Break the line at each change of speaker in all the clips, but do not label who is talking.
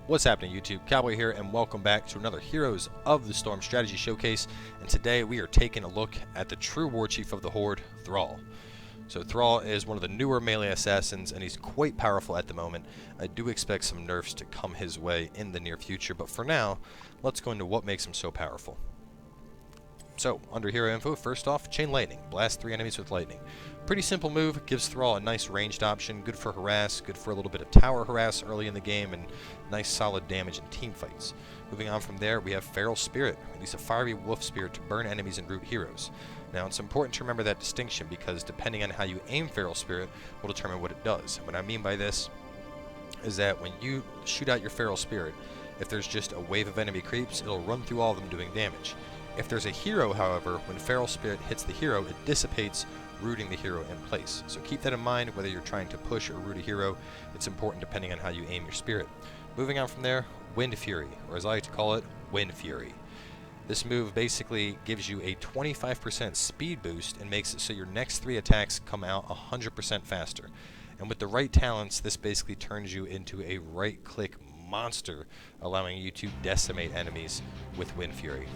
What's happening, YouTube? Cowboy here, and welcome back to another Heroes of the Storm strategy showcase. And today we are taking a look at the true war chief of the Horde, Thrall. So Thrall is one of the newer melee assassins, and he's quite powerful at the moment. I do expect some nerfs to come his way in the near future, but for now, let's go into what makes him so powerful. So, under hero info, first off, Chain Lightning. Blast 3 enemies with lightning. Pretty simple move, gives Thrall a nice ranged option, good for harass, good for a little bit of tower harass early in the game, and nice solid damage in team fights. Moving on from there, we have Feral Spirit. Release a fiery wolf spirit to burn enemies and root heroes. Now, it's important to remember that distinction because depending on how you aim Feral Spirit will determine what it does. What I mean by this is that when you shoot out your Feral Spirit, if there's just a wave of enemy creeps, it'll run through all of them doing damage. If there's a hero, however, when Feral Spirit hits the hero, it dissipates, rooting the hero in place. So keep that in mind whether you're trying to push or root a hero. It's important depending on how you aim your spirit. Moving on from there, Windfury, or as I like to call it, Windfury. This move basically gives you a 25% speed boost and makes it so your next 3 attacks come out 100% faster. And with the right talents, this basically turns you into a right-click monster, allowing you to decimate enemies with Windfury.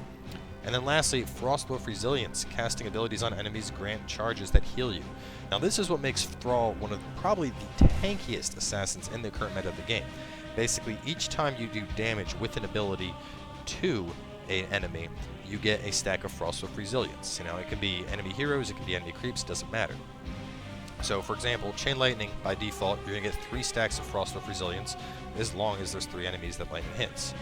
And then lastly, Frostwolf Resilience. Casting abilities on enemies grant charges that heal you. Now this is what makes Thrall one of probably the tankiest assassins in the current meta of the game. Basically, each time you do damage with an ability to an enemy, you get a stack of Frostwolf Resilience. You know, it can be enemy heroes, it can be enemy creeps, doesn't matter. So for example, Chain Lightning, by default, you're going to get 3 stacks of Frostwolf Resilience as long as there's 3 enemies that lightning hits.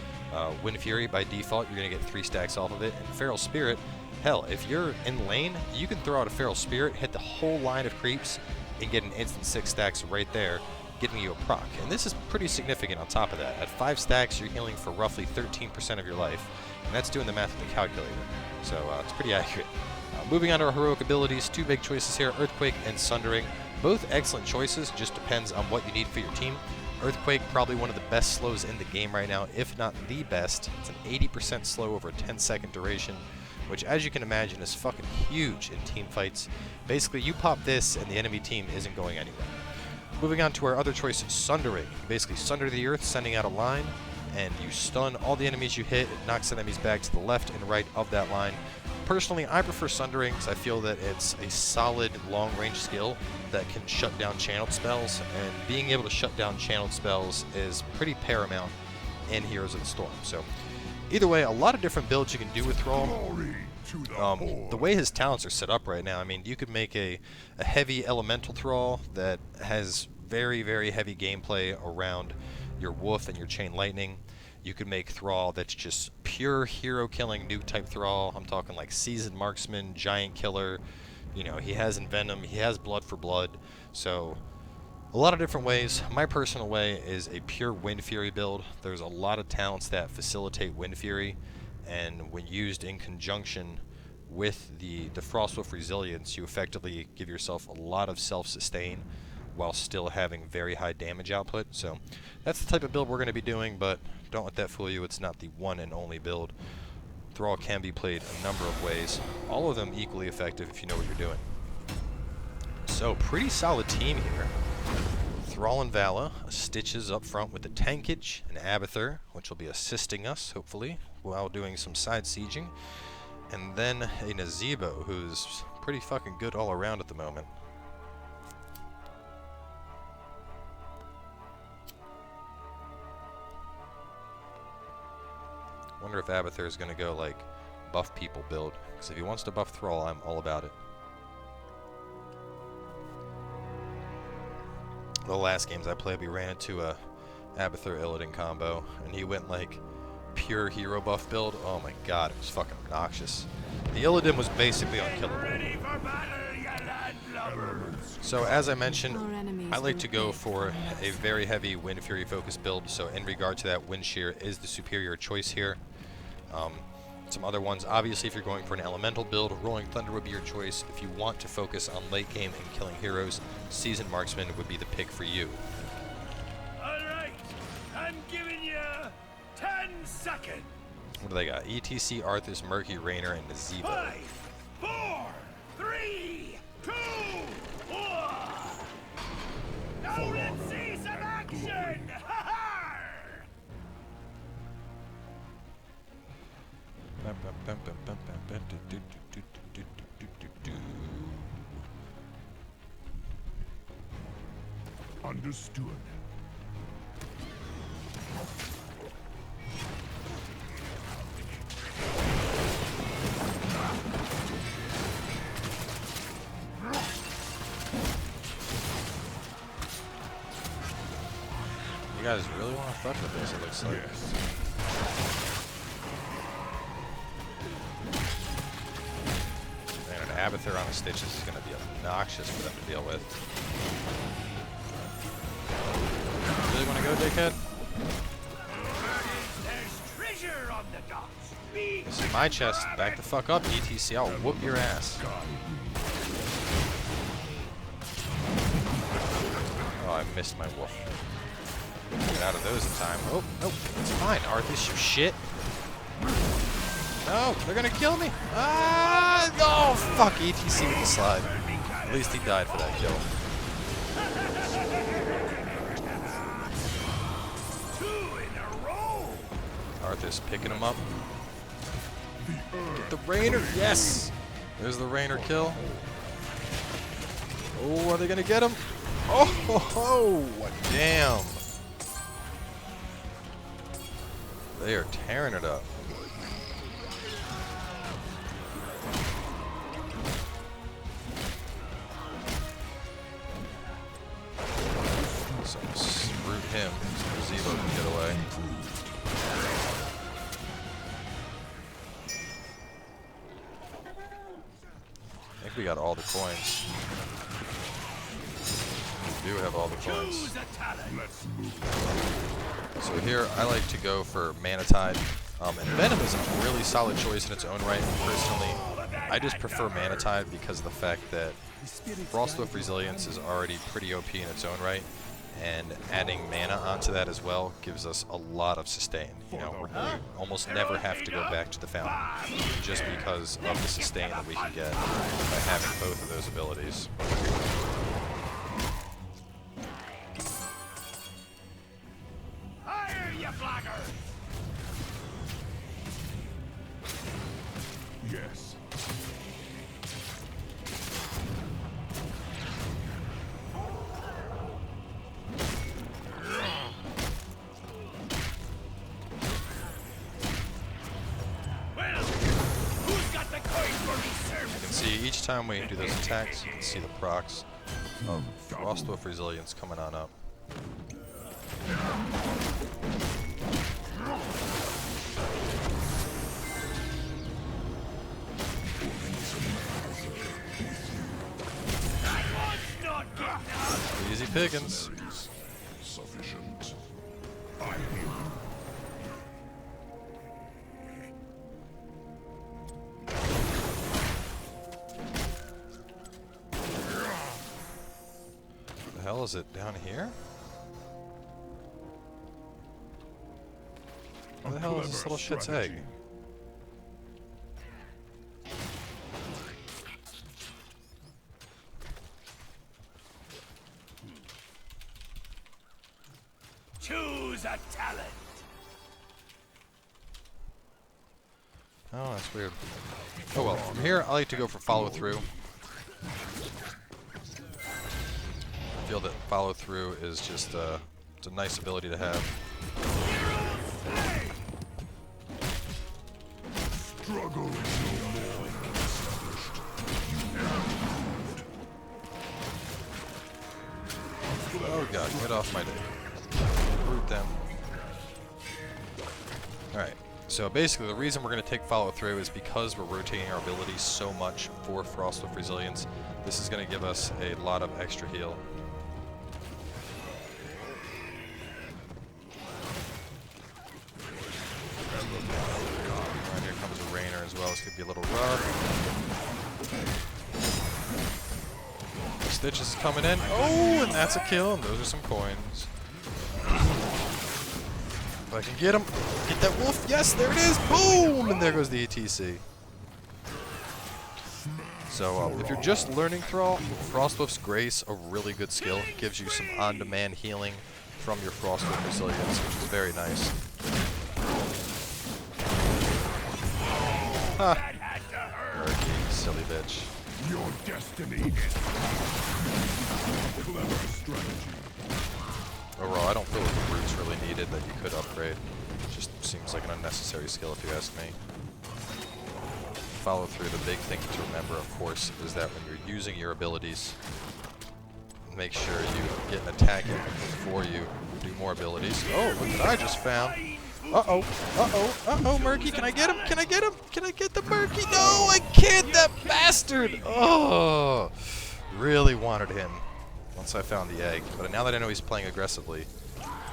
Windfury, by default, you're going to get 3 stacks off of it. And Feral Spirit, hell, if you're in lane, you can throw out a Feral Spirit, hit the whole line of creeps, and get an instant 6 stacks right there, giving you a proc. And this is pretty significant on top of that. At 5 stacks, you're healing for roughly 13% of your life, and that's doing the math with the calculator. So it's pretty accurate. Moving on to our heroic abilities, 2 big choices here, Earthquake and Sundering. Both excellent choices, just depends on what you need for your team. Earthquake, probably one of the best slows in the game right now, if not the best. It's an 80% slow over a 10-second duration, which as you can imagine is fucking huge in team fights. Basically, you pop this and the enemy team isn't going anywhere. Moving on to our other choice, Sundering. You basically sunder the earth, sending out a line, and you stun all the enemies you hit. It knocks enemies back to the left and right of that line. Personally, I prefer Sundering because I feel that it's a solid long-range skill that can shut down channeled spells, and being able to shut down channeled spells is pretty paramount in Heroes of the Storm. So, either way, a lot of different builds you can do with Thrall. The way his talents are set up right now, I mean, you could make a heavy elemental Thrall that has very, very heavy gameplay around your Wolf and your Chain Lightning. You could make Thrall that's just pure hero-killing nuke type Thrall. I'm talking like Seasoned Marksman, Giant Killer. You know, he has Envenom, he has Blood for Blood. So, a lot of different ways. My personal way is a pure Windfury build. There's a lot of talents that facilitate Windfury, and when used in conjunction with the Frostwolf Resilience, you effectively give yourself a lot of self-sustain while still having very high damage output. So that's the type of build we're going to be doing, but don't let that fool you. It's not the one and only build. Thrall can be played a number of ways, all of them equally effective if you know what you're doing. So pretty solid team here. Thrall and Vala, Stitches up front with the tankage, and Abathur, which will be assisting us, hopefully, while doing some side sieging. And then a Nazebo, who's pretty fucking good all around at the moment. Wonder if Abathur is going to go like buff people build, because if he wants to buff Thrall, I'm all about it. The last games I played, we ran into a Abathur Illidan combo, and he went like pure hero buff build. Oh my god, it was fucking obnoxious. The Illidan was basically unkillable. So as I mentioned, I like to go for a very heavy Windfury focused build, so in regard to that, Wind Shear is the superior choice here. Some other ones, obviously if you're going for an elemental build, Rolling Thunder would be your choice. If you want to focus on late game and killing heroes, Seasoned Marksman would be the pick for you.
Alright, I'm giving you 10 seconds.
What do they got? ETC, Arthas, Murky, Raynor, and Nazebo.
5, 4, 3, 2, 1. Now let's see some action! Understood.
You guys really want to fuck with this, it looks like.
Yes.
Man, an Abathur on a Stitches is going to be obnoxious for them to deal with. Really want to go, dickhead?
There's treasure on the docks.
This is my chest. Back the fuck up, ETC. I'll whoop your ass. Oh, I missed my wolf. Get out of those in time. Oh, no, it's fine. Arthas, you shit. No, they're gonna kill me. Ah! Oh, fuck. ETC with the slide. At least he died for that kill.
Two in a row.
Arthas picking him up. Get the Raynor. Yes! There's the Raynor kill. Oh, are they gonna get him? Oh, ho, ho. Damn. They are tearing it up. So root him so Zebo can get away. I think we got all the coins. We do have all the coins.
Let's move.
So here I like to go for Mana Tide. And Venom is a really solid choice in its own right. Personally, I just prefer Mana Tide because of the fact that Frostwolf Resilience is already pretty OP in its own right. And adding mana onto that as well gives us a lot of sustain. You know, we almost never have to go back to the fountain just because of the sustain that we can get by having both of those abilities.
Fire, you blackguard! Yes.
Each time we do those attacks, you can see the procs of Frostwolf Resilience coming on up. Easy pickings.
Sufficient.
The hell is it down here? Where the hell is this little shit's egg?
Choose a talent.
Oh, that's weird. Oh well, from here I like to go for follow through. I feel that follow through is just it's a nice ability to have.
Struggle is no more established.
Oh god, get off my dick. Root them. Alright, so basically the reason we're going to take follow through is because we're rotating our abilities so much for Frostwolf Resilience. This is going to give us a lot of extra heal. Alright, here comes a Raynor as well. This could be a little rough. Stitches is coming in. Oh, and that's a kill, and those are some coins. If I can get him, get that wolf. Yes, there it is. Boom, and there goes the ETC. So if you're just learning Thrall, Frostwolf's Grace, a really good skill, gives you some on-demand healing from your Frostwolf Resilience, which is very nice. Ha! Murky, silly bitch.
Your destiny is clever strategy.
Overall, I don't feel like the root's really needed that you could upgrade. Just seems like an unnecessary skill if you ask me. Follow through. The big thing to remember, of course, is that when you're using your abilities, make sure you get an attack in before you do more abilities. Oh, look what I just found. Uh-oh, uh-oh, uh-oh, Murky, can I get him? Can I get him? Can I get the Murky? No, I can't, that bastard! Oh, really wanted him once I found the egg. But now that I know he's playing aggressively,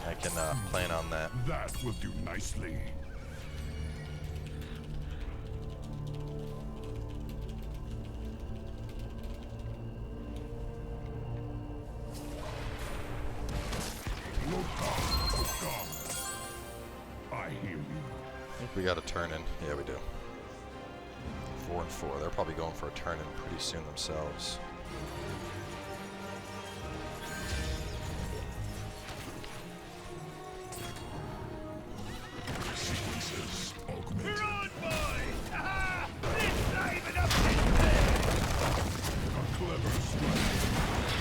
I can plan on that.
That will do nicely. I hear you.
I think we got a turn in. Yeah, we do. 4 and 4. They're probably going for a turn in pretty soon themselves.
Sequences augmented.
You're on, boys! Ha-ha! It's not even up to
A clever strategy.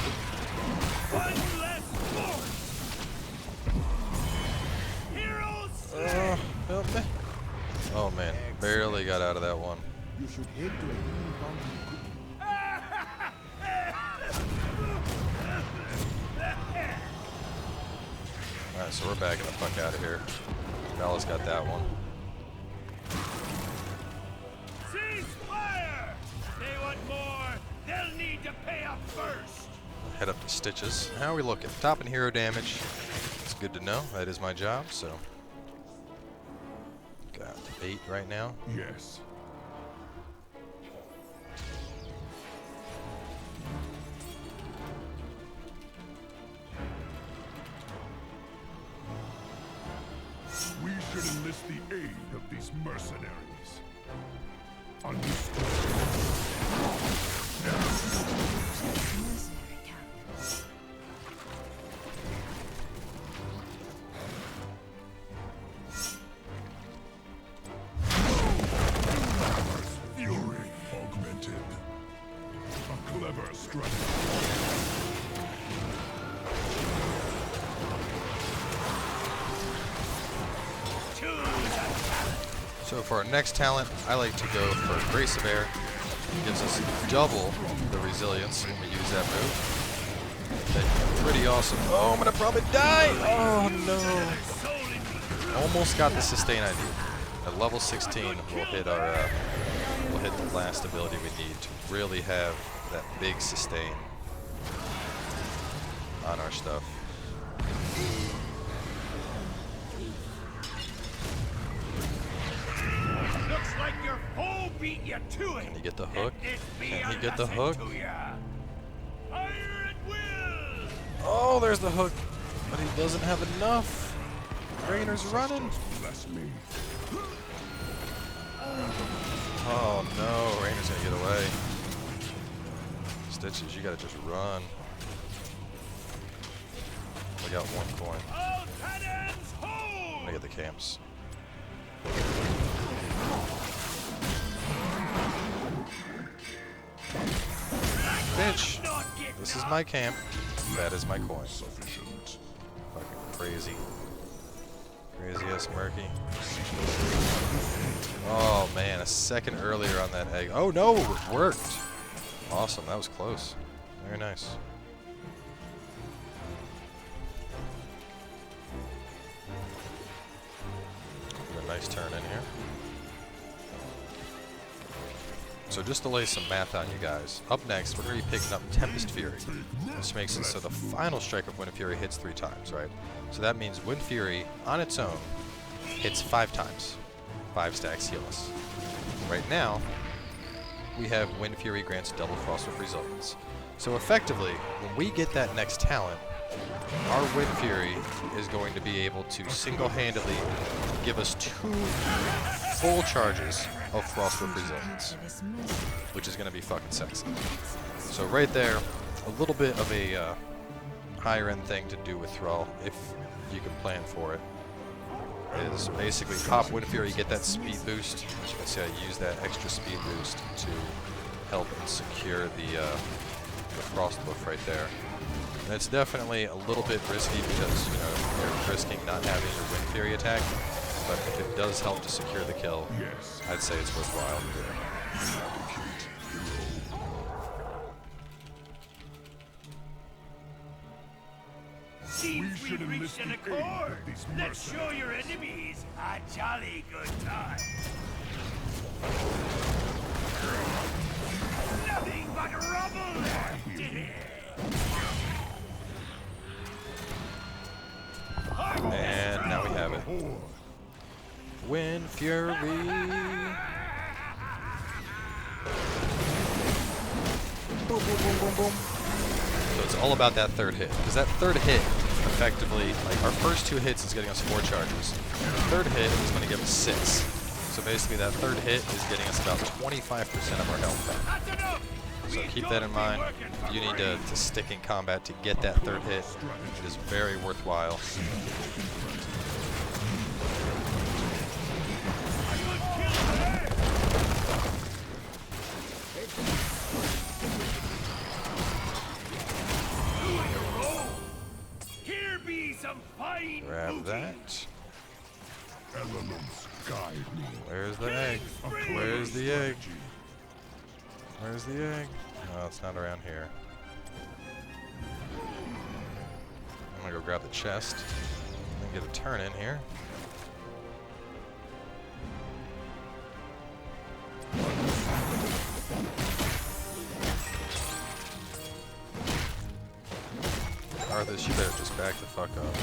one less force! Heroes
Help me. Oh man, barely got out of that one.
You should head to a green fountain.
Alright, so we're backing the fuck out of here. Bella's got that one.
Cease fire! They want more, they'll need to pay up first!
Head up to Stitches. How are we looking? Top in hero damage. It's good to know. That is my job, so. Got 8 right now.
Yes. We should enlist the aid of these mercenaries. Understood.
Mercenary camp.
Fury augmented. A clever strategy.
So for our next talent, I like to go for Grace of Air. It gives us double the resilience when we use that move. That's pretty awesome. Oh, I'm gonna probably die! Oh no! Almost got the sustain I need. At level 16, we'll hit our we'll hit the last ability we need to really have that big sustain on our stuff.
Looks like your foe beat you to it!
Can he get the hook?
Let this be
Can he
a
get the
lesson
hook?
to ya. Fire at will!
Oh, there's the hook. But he doesn't have enough. Raynor's running.
Bless me.
Oh no, Raynor's gonna get away. Stitches, you gotta just run. We got 1 coin.
All cannons hold!
I'm gonna get the camps. Bitch!
Not get
This is my camp. That is my coin.
Sufficient.
Fucking crazy. Crazy ass Murky. Oh man, a second earlier on that egg. Oh no, it worked. Awesome, that was close. Very nice. Got a nice turn in here. So just to lay some math on you guys, up next we're going to be picking up Tempest Fury, which makes it so the final strike of Windfury hits 3 times, right? So that means Windfury on its own hits 5 times. 5 stacks heal us. Right now, we have Windfury grants double Frostwolf resilience. So effectively, when we get that next talent, our Windfury is going to be able to single-handedly give us 2 full charges of Frostwolf resilience, which is going to be fucking sexy. So right there, a little bit of a higher end thing to do with Thrall, if you can plan for it. is basically pop Windfury, get that speed boost. As you can see, I use that extra speed boost to help and secure the Frostwolf right there. And it's definitely a little bit risky because, you know, you're risking not having your Windfury attack, but if it does help to secure the kill, I'd say it's worthwhile.
Seems we've reached an accord. Let's show your enemies a jolly good time. Nothing but rubble left in here.
And now we have it. Windfury. Boom, boom, boom, boom, boom. So it's all about that third hit, because that third hit, effectively, like our first 2 hits is getting us 4 charges. The third hit is going to give us 6. So basically that third hit is getting us about 25% of our health back. So keep that in mind. If you need to stick in combat to get that third hit, it is very worthwhile. Grab that. Where's the egg? Where's the egg? Where's the egg? Oh, it's not around here. I'm gonna go grab the chest and get a turn in here. Arthas, you better just back the fuck up.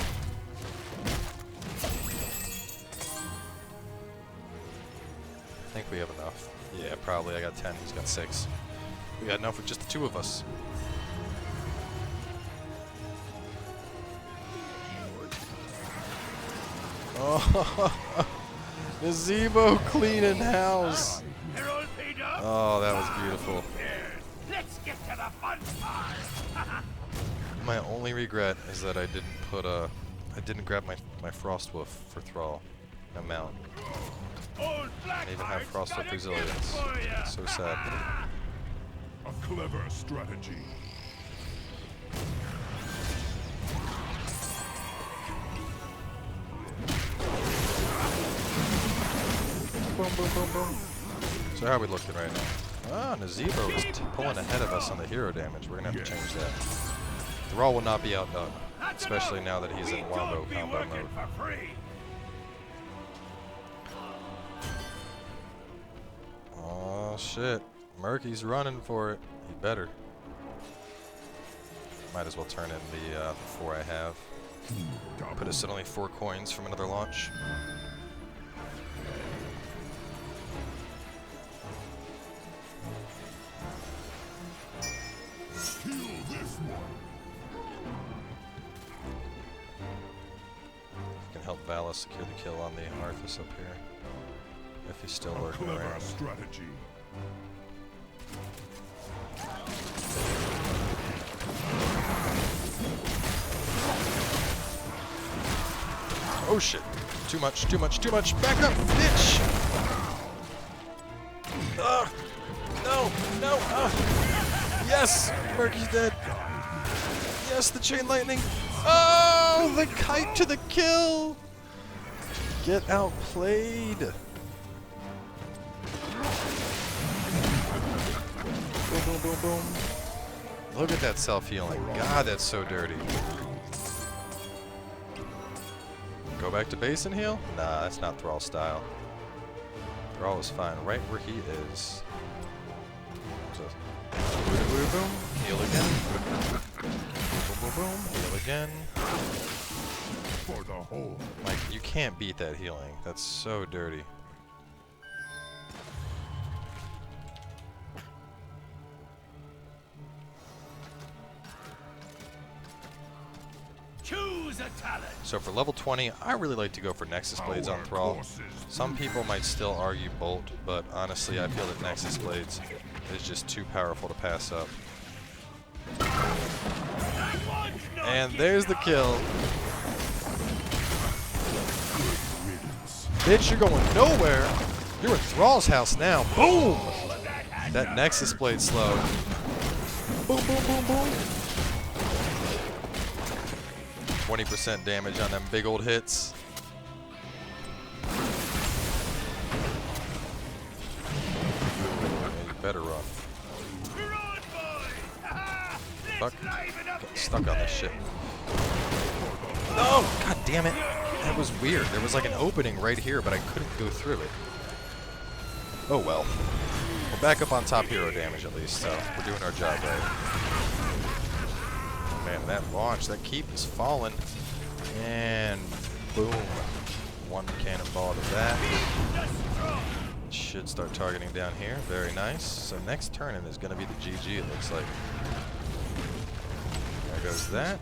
I think we have enough. Yeah, probably. I got 10. He's got 6. We got enough with just the 2 of us. Oh, Gazebo cleaning house. Oh, that was beautiful.
Let's get to the fun part.
My only regret is that I didn't grab my Frostwolf for Thrall amount. I even have Frostwolf resilience. So sad.
A clever strategy.
Boom, boom, boom, boom. So how are we looking right now? Ah, Nazebo is pulling ahead of us on the hero damage. We're gonna have to change that. Thrall will not be outdone, especially now that he's in Wombo combo mode. Oh shit, Murky's running for it. He better. Might as well turn in the 4 I have. Put us at only 4 coins from another launch. Help Vala secure the kill on the Arthas up here, if he's still lurking around.
Strategy.
Oh shit! Too much! Too much! Too much! Back up, bitch! Ugh! No! No! Yes! Murky's dead. Yes, the chain lightning. Oh, the kite to the kill! Get outplayed. Boom, boom, boom, boom. Look at that self-healing. God, that's so dirty. Go back to base and heal? Nah, that's not Thrall style. Thrall is fine right where he is. So, boom, boom, heal again. Boom, boom, boom, heal again.
For the whole.
Like, you can't beat that healing. That's so dirty.
Choose a talent.
So for level 20, I really like to go for Nexus Blades on Thrall. Some people might still argue Bolt, but honestly I feel that Nexus Blades is just too powerful to pass up. And there's the kill. Bitch, you're going nowhere. You're in Thrall's house now. Boom! That Nexus Blade slowed. Boom, boom, boom, boom. 20% damage on them big old hits. Yeah, you better run. Fuck. Getting stuck on this shit. No! God damn it. That was weird. There was like an opening right here, but I couldn't go through it. Oh well. We're back up on top hero damage at least, so we're doing our job right. Man, that launch, that keep is falling. And boom. One cannonball to that. Should start targeting down here. Very nice. So next turn is going to be the GG, it looks like. There goes that.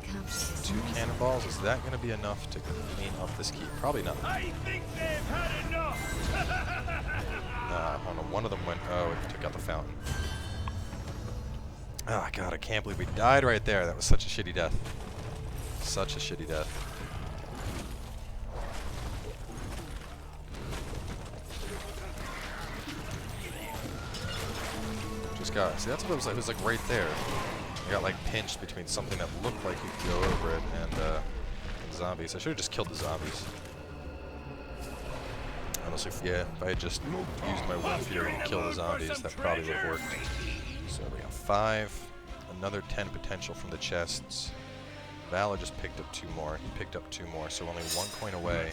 2 cannonballs. Is that going to be enough to clean up this keep? Probably not.
I think they've had enough.
I don't know. One of them went. Oh, it took out the fountain. Oh, God. I can't believe we died right there. That was such a shitty death. Such a shitty death. Just got. See, that's what it was like. It was like right there. I got like pinched between something that looked like you could go over it and zombies. I should have just killed the zombies. Honestly, yeah, if I had just used my Windfury to kill the zombies, that probably would have worked. So we got 5, another 10 potential from the chests. Valor just picked up 2 more. He picked up 2 more, so only 1 coin away,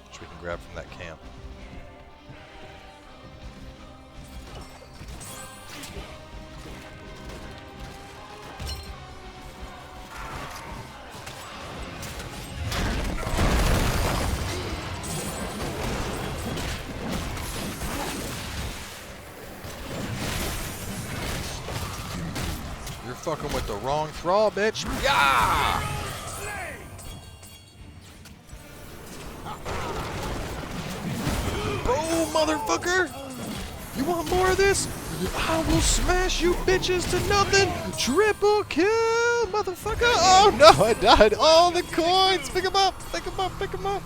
which we can grab from that camp. Fucking with the wrong Thrall, bitch. Yeah! Boom, motherfucker! You want more of this? I will smash you bitches to nothing! Triple kill, motherfucker! Oh no, I died! All the coins! Pick them up! Pick them up! Pick them up!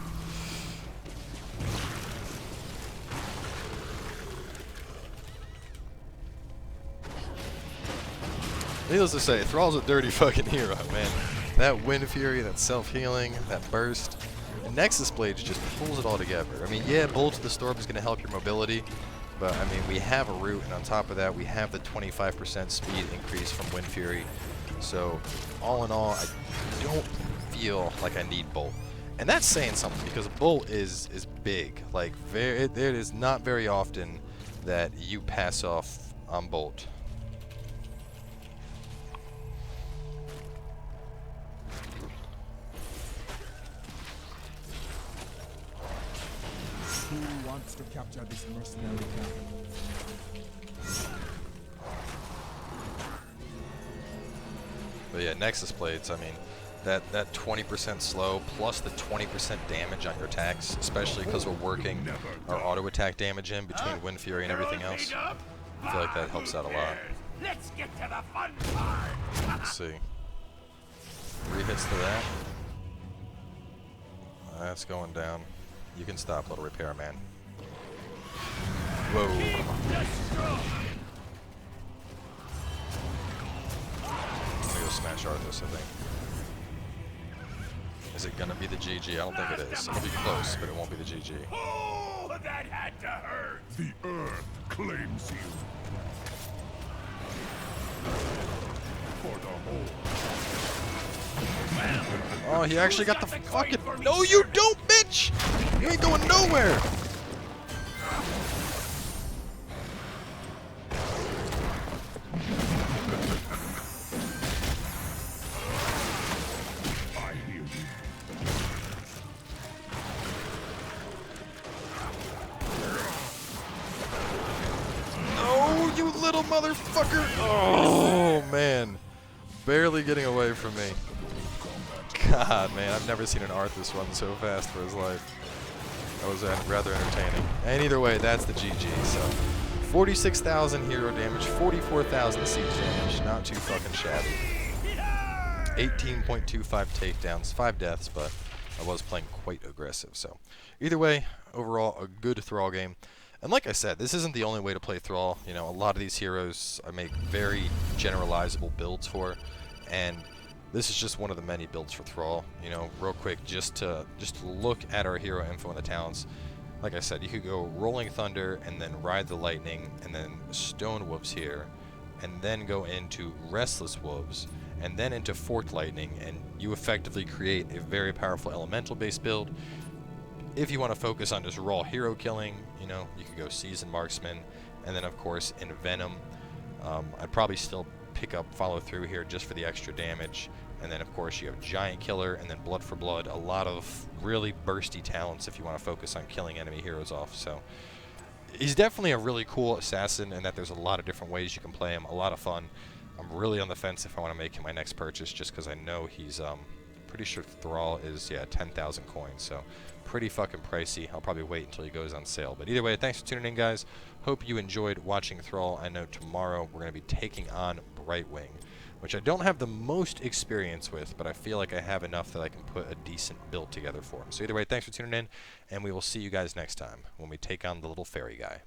Needless to say, Thrall's a dirty fucking hero, man. That Windfury, that self-healing, that burst. And Nexus Blade just pulls it all together. I mean, yeah, Bolt of the Storm is going to help your mobility, but I mean, we have a root, and on top of that, we have the 25% speed increase from Windfury. So, all in all, I don't feel like I need Bolt. And that's saying something, because Bolt is big. Like, it is not very often that you pass off on Bolt.
Who wants to capture this mercenary camp?
But yeah, Nexus Blades, I mean, that 20% slow plus the 20% damage on your attacks, especially because we're working our auto attack damage in between Windfury and everything else. I feel like that helps out a lot.
Let's get to the fun part.
Let's see. 3 hits to that. That's going down. You can stop, little repairman. Whoa. I'm gonna go smash Arthas, I think. Is it gonna be the GG? I don't think it is. It'll be close, but it won't be the GG.
Oh, that had to hurt.
The earth claims you. For the whole.
Oh, he actually got the fucking... No, you don't, bitch! You ain't going nowhere!
I hear you.
No, you little motherfucker! Oh, man. Barely getting away from me. God, man, I've never seen an Arthas run so fast for his life. That was rather entertaining. And either way, that's the GG, so... 46,000 hero damage, 44,000 siege damage. Not too fucking shabby. 18.25 takedowns, 5 deaths, but I was playing quite aggressive. So either way, overall, a good Thrall game. And like I said, this isn't the only way to play Thrall. You know, a lot of these heroes I make very generalizable builds for, and this is just one of the many builds for Thrall. You know, real quick, just to look at our hero info and the talents. Like I said, you could go Rolling Thunder and then Ride the Lightning and then Stone Wolves here, and then go into Restless Wolves and then into Forked Lightning, and you effectively create a very powerful elemental-based build. If you want to focus on just raw hero killing, you know, you could go Seasoned Marksman, and then of course in Venom, I'd probably still pick up Follow Through here just for the extra damage, and then of course you have Giant Killer, and then Blood for Blood, a lot of really bursty talents if you want to focus on killing enemy heroes off. So he's definitely a really cool assassin, and that there's a lot of different ways you can play him, a lot of fun. I'm really on the fence if I want to make him my next purchase, just because I know he's pretty sure Thrall is 10,000 coins, so pretty fucking pricey. I'll probably wait until he goes on sale. But either way, thanks for tuning in, guys. Hope you enjoyed watching Thrall. I know tomorrow we're going to be taking on Brightwing, which I don't have the most experience with, but I feel like I have enough that I can put a decent build together for him. So either way, thanks for tuning in, and we will see you guys next time when we take on the little fairy guy.